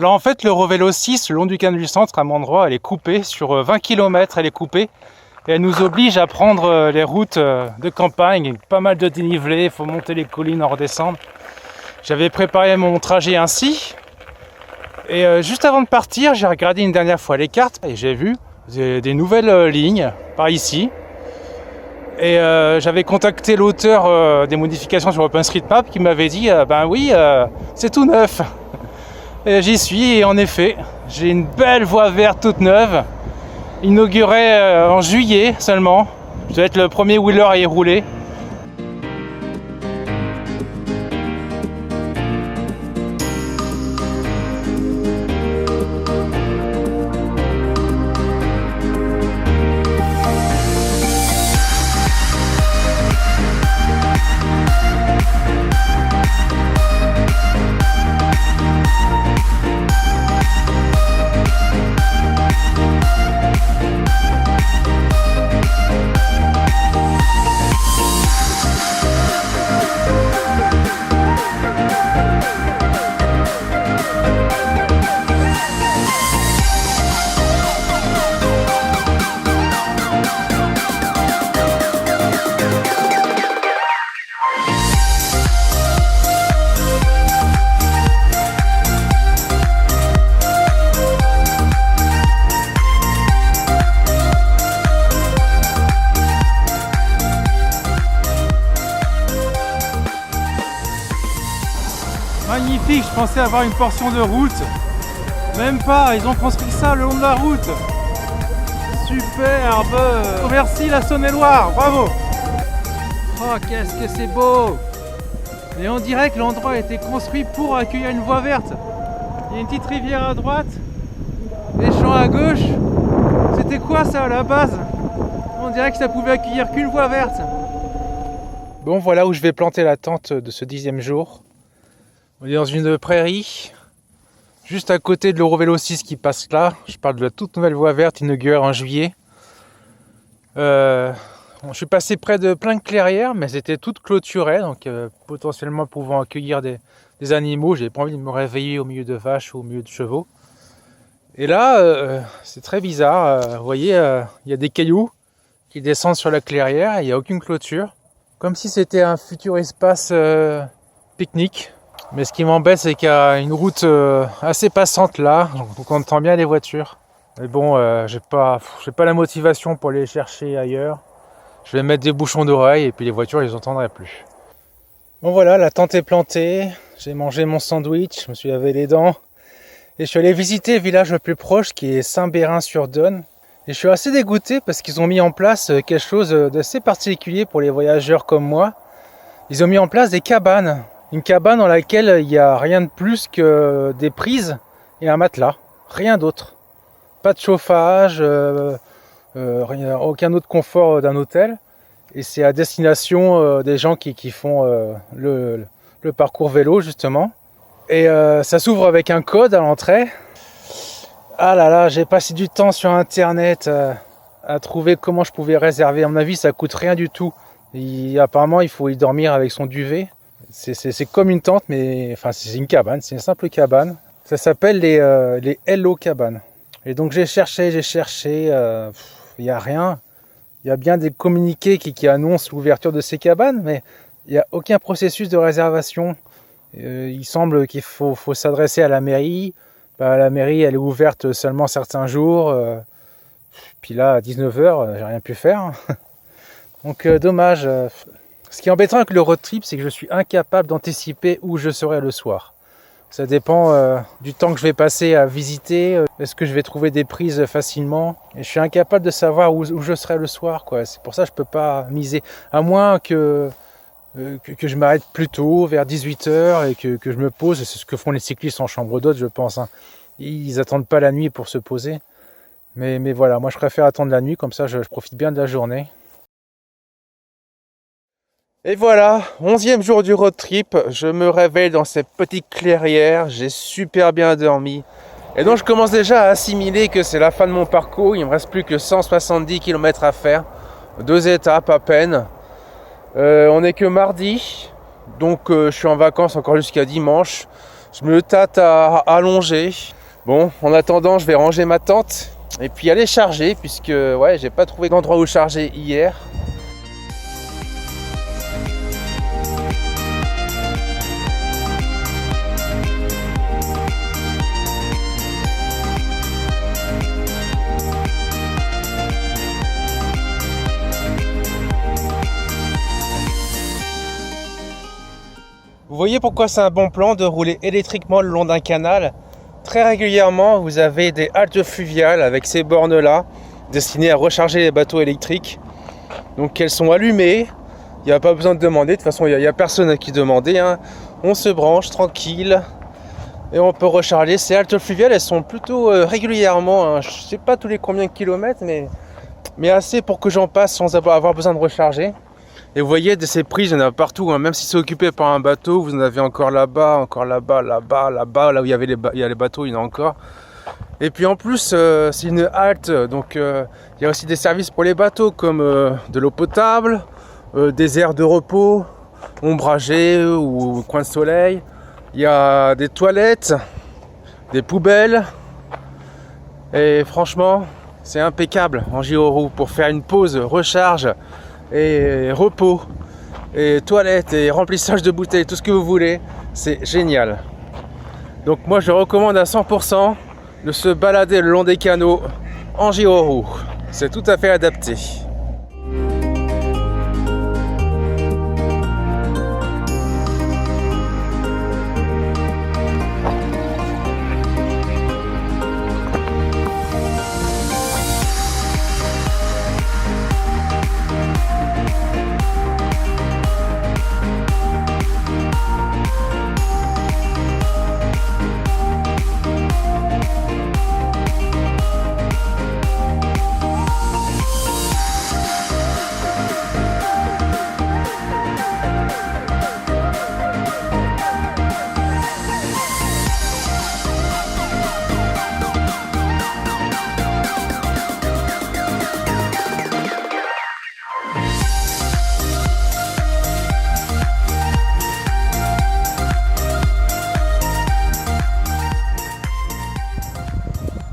Alors en fait, le Revélo 6, le long du canal du centre, à mon endroit, elle est coupée. Sur 20 km, elle est coupée. Et elle nous oblige à prendre les routes de campagne. Pas mal de dénivelé, il faut monter les collines, en redescendre. J'avais préparé mon trajet ainsi. Et juste avant de partir, j'ai regardé une dernière fois les cartes et j'ai vu des nouvelles lignes par ici. Et j'avais contacté l'auteur des modifications sur OpenStreetMap qui m'avait dit ben oui, c'est tout neuf. Et j'y suis et en effet, j'ai une belle voie verte toute neuve, inaugurée en juillet seulement. Je dois être le premier wheeler à y rouler. Magnifique, je pensais avoir une portion de route. Même pas, ils ont construit ça le long de la route. Superbe. Merci la Saône-et-Loire, bravo. Oh, qu'est-ce que c'est beau. Et on dirait que l'endroit a été construit pour accueillir une voie verte. Il y a une petite rivière à droite, des champs à gauche. C'était quoi ça à la base? On dirait que ça pouvait accueillir qu'une voie verte. Bon, voilà où je vais planter la tente de ce 10e jour. On est dans une prairie, juste à côté de l'Eurovélo 6 qui passe là. Je parle de la toute nouvelle voie verte inaugurée en juillet. Je suis passé près de plein de clairières, mais elles étaient toutes clôturées, donc potentiellement pouvant accueillir des animaux. J'avais pas envie de me réveiller au milieu de vaches ou au milieu de chevaux. Et là, c'est très bizarre. Vous voyez, il y a des cailloux qui descendent sur la clairière et il n'y a aucune clôture. Comme si c'était un futur espace pique-nique. Mais ce qui m'embête, c'est qu'il y a une route assez passante là, donc on entend bien les voitures. Mais bon, j'ai pas la motivation pour aller les chercher ailleurs. Je vais mettre des bouchons d'oreilles et puis les voitures, ils les entendraient plus. Bon voilà, la tente est plantée, j'ai mangé mon sandwich, je me suis lavé les dents. Et je suis allé visiter le village le plus proche qui est Saint-Bérin-sur-Donne. Et je suis assez dégoûté parce qu'ils ont mis en place quelque chose d'assez particulier pour les voyageurs comme moi. Ils ont mis en place des cabanes. Une cabane dans laquelle il n'y a rien de plus que des prises et un matelas. Rien d'autre. Pas de chauffage, aucun autre confort d'un hôtel. Et c'est à destination des gens qui font le parcours vélo justement. Et ça s'ouvre avec un code à l'entrée. Ah là là, j'ai passé du temps sur internet à trouver comment je pouvais réserver. À mon avis, ça coûte rien du tout. Apparemment, il faut y dormir avec son duvet. C'est comme une tente, mais enfin c'est une cabane, c'est une simple cabane. Ça s'appelle les Hello Cabanes. Et donc j'ai cherché, il n'y a rien. Il y a bien des communiqués qui annoncent l'ouverture de ces cabanes, mais il n'y a aucun processus de réservation. Il semble qu'il faut s'adresser à la mairie. La mairie, elle est ouverte seulement certains jours. Puis là, à 19h, j'ai rien pu faire. Donc dommage. Ce qui est embêtant avec le road trip, c'est que je suis incapable d'anticiper où je serai le soir. Ça dépend du temps que je vais passer à visiter. Est-ce que je vais trouver des prises facilement? Et je suis incapable de savoir où je serai le soir, quoi. C'est pour ça que je ne peux pas miser. À moins que je m'arrête plus tôt, vers 18h, et que je me pose. C'est ce que font les cyclistes en chambre d'hôte, je pense. Hein. Ils n'attendent pas la nuit pour se poser. Mais voilà, moi je préfère attendre la nuit, comme ça je profite bien de la journée. Et voilà, 11e jour du road trip, je me réveille dans cette petite clairière, j'ai super bien dormi. Et donc je commence déjà à assimiler que c'est la fin de mon parcours, il me reste plus que 170 km à faire, 2 étapes à peine. On n'est que mardi, donc je suis en vacances encore jusqu'à dimanche. Je me tâte à allonger. Bon, en attendant, je vais ranger ma tente et puis aller charger puisque ouais, j'ai pas trouvé d'endroit où charger hier. Vous voyez pourquoi c'est un bon plan de rouler électriquement le long d'un canal. Très régulièrement, vous avez des haltes fluviales avec ces bornes-là, destinées à recharger les bateaux électriques. Donc elles sont allumées, il n'y a pas besoin de demander, de toute façon il n'y a personne à qui demander. Hein. On se branche tranquille et on peut recharger. Ces haltes fluviales, elles sont plutôt régulièrement, hein, je ne sais pas tous les combien de kilomètres, mais assez pour que j'en passe sans avoir besoin de recharger. Et vous voyez, de ces prises, il y en a partout, hein. Même si c'est occupé par un bateau, vous en avez encore là-bas, là-bas, là où il y a les bateaux, il y en a encore. Et puis en plus, c'est une halte, donc il y a aussi des services pour les bateaux, comme de l'eau potable, des aires de repos, ombragées ou coins de soleil. Il y a des toilettes, des poubelles. Et franchement, c'est impeccable en gyro pour faire une pause, recharge et repos et toilettes et remplissage de bouteilles, tout ce que vous voulez, c'est génial. Donc moi je recommande à 100% de se balader le long des canaux en gyro, c'est tout à fait adapté.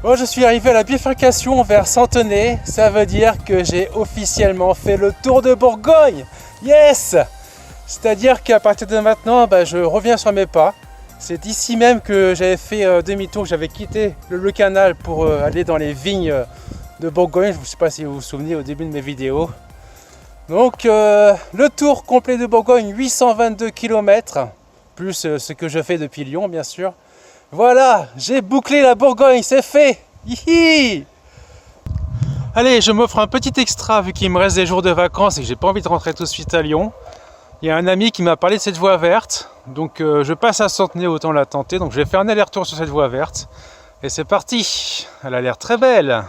Bon, je suis arrivé à la bifurcation vers Centenay, ça veut dire que j'ai officiellement fait le tour de Bourgogne. Yes! C'est-à-dire qu'à partir de maintenant, je reviens sur mes pas. C'est d'ici même que j'avais fait demi-tour, j'avais quitté le canal pour aller dans les vignes de Bourgogne. Je ne sais pas si vous vous souvenez au début de mes vidéos. Donc le tour complet de Bourgogne, 822 km, plus ce que je fais depuis Lyon bien sûr. Voilà, j'ai bouclé la Bourgogne, c'est fait. Hihi. Allez, je m'offre un petit extra vu qu'il me reste des jours de vacances et que j'ai pas envie de rentrer tout de suite à Lyon. Il y a un ami qui m'a parlé de cette voie verte, donc je passe à Centenay, autant la tenter. Donc je vais faire un aller-retour sur cette voie verte. Et c'est parti, elle a l'air très belle.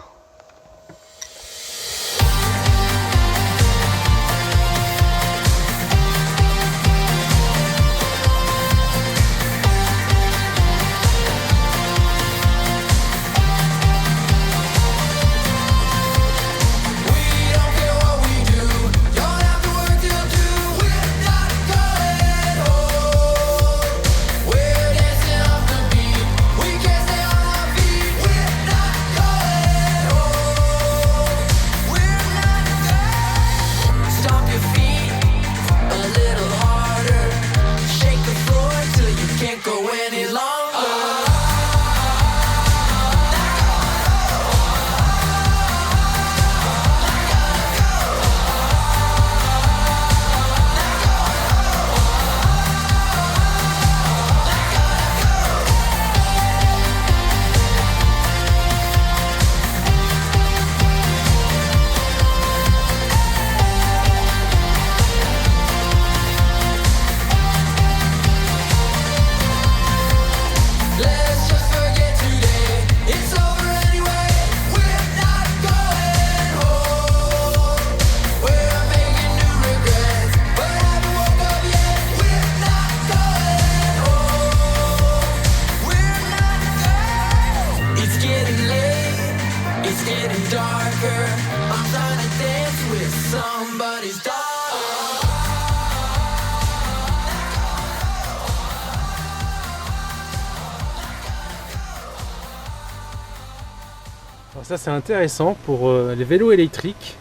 Alors ça c'est intéressant pour les vélos électriques.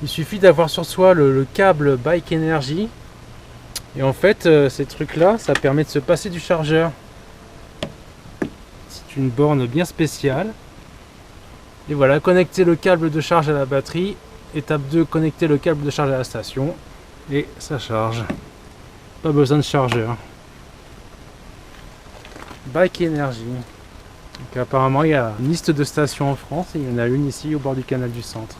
Il suffit d'avoir sur soi le câble Bike Energy. Et en fait, ces trucs-là, ça permet de se passer du chargeur. C'est une borne bien spéciale. Et voilà, connecter le câble de charge à la batterie. Étape 2, connecter le câble de charge à la station. Et ça charge. Pas besoin de chargeur. Bike Energy. Donc apparemment, il y a une liste de stations en France et il y en a une ici au bord du canal du Centre.